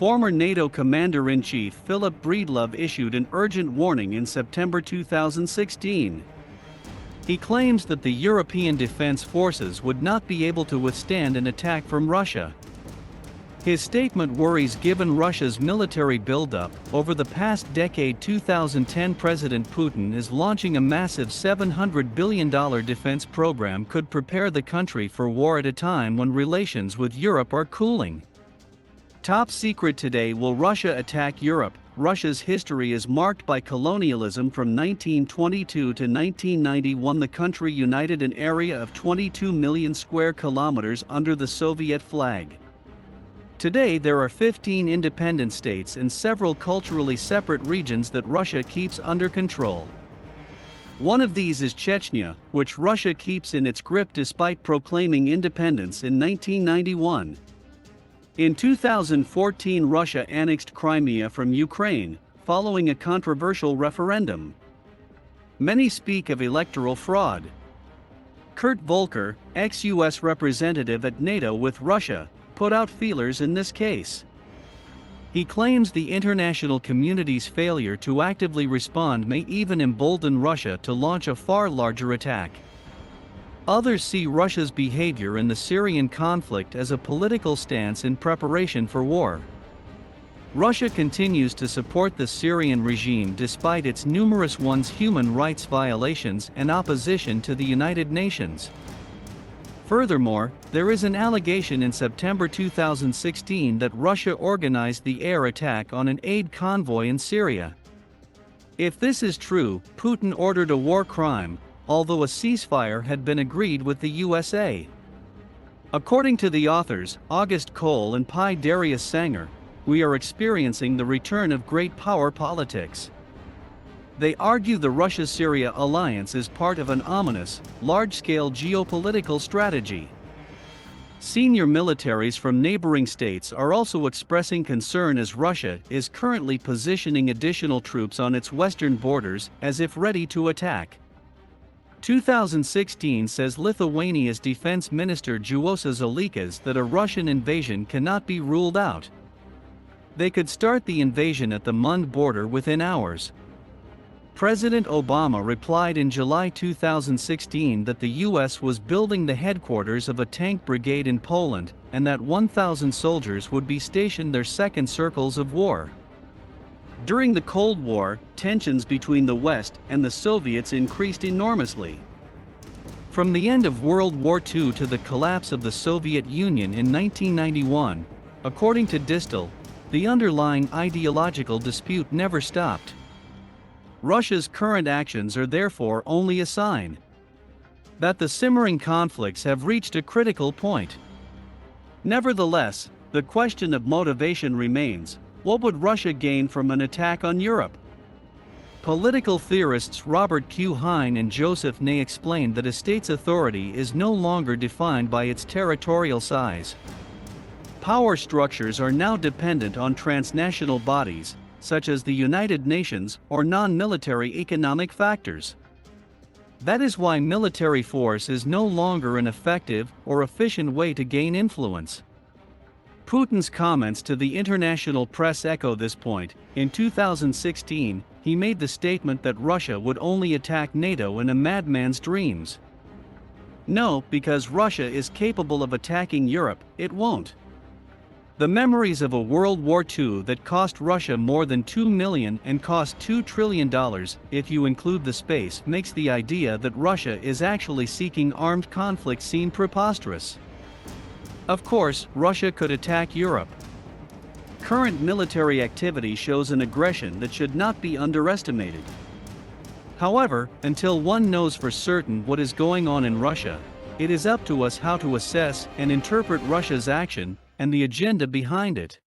Former NATO Commander-in-Chief Philip Breedlove issued an urgent warning in September 2016. He claims that the European defense forces would not be able to withstand an attack from Russia. His statement worries given Russia's military buildup. Over the past decade, 2010 President Putin is launching a massive $700 billion defense program could prepare the country for war at a time when relations with Europe are cooling. Top secret today: will Russia attack Europe? Russia's history is marked by colonialism. From 1922 to 1991, the country united an area of 22 million square kilometers under the Soviet flag. Today there are 15 independent states and several culturally separate regions that Russia keeps under control. One of these is Chechnya, which Russia keeps in its grip despite proclaiming independence in 1991. In 2014, Russia annexed Crimea from Ukraine, following a controversial referendum. Many speak of electoral fraud. Kurt Volker, ex-US representative at NATO with Russia, put out feelers in this case. He claims the international community's failure to actively respond may even embolden Russia to launch a far larger attack. Others see Russia's behavior in the Syrian conflict as a political stance in preparation for war. Russia continues to support the Syrian regime despite its numerous human rights violations and opposition to the United Nations. Furthermore, there is an allegation in September 2016 that Russia organized the air attack on an aid convoy in Syria. If this is true, Putin ordered a war crime, although a ceasefire had been agreed with the USA. According to the authors, August Cole and Pi Darius Sanger, we are experiencing the return of great power politics. They argue the Russia-Syria alliance is part of an ominous, large-scale geopolitical strategy. Senior militaries from neighboring states are also expressing concern as Russia is currently positioning additional troops on its western borders as if ready to attack. 2016 says Lithuania's defense minister Juozas Olekas that a Russian invasion cannot be ruled out. They could start the invasion at the Mund border within hours. President Obama replied in July 2016 that the U.S. was building the headquarters of a tank brigade in Poland and that 1,000 soldiers would be stationed there. Second circles of war. During the Cold War, tensions between the West and the Soviets increased enormously. From the end of World War II to the collapse of the Soviet Union in 1991, according to Distel, the underlying ideological dispute never stopped. Russia's current actions are therefore only a sign that the simmering conflicts have reached a critical point. Nevertheless, the question of motivation remains: what would Russia gain from an attack on Europe? Political theorists Robert Q. Hine and Joseph Ney explained that a state's authority is no longer defined by its territorial size. Power structures are now dependent on transnational bodies, such as the United Nations, or non-military economic factors. That is why military force is no longer an effective or efficient way to gain influence. Putin's comments to the international press echo this point. In 2016, he made the statement that Russia would only attack NATO in a madman's dreams. No, because Russia is capable of attacking Europe, it won't. The memories of a World War II that cost Russia more than $2 million and cost $2 trillion, if you include the space, makes the idea that Russia is actually seeking armed conflict seem preposterous. Of course, Russia could attack Europe. Current military activity shows an aggression that should not be underestimated. However, until one knows for certain what is going on in Russia, it is up to us how to assess and interpret Russia's action and the agenda behind it.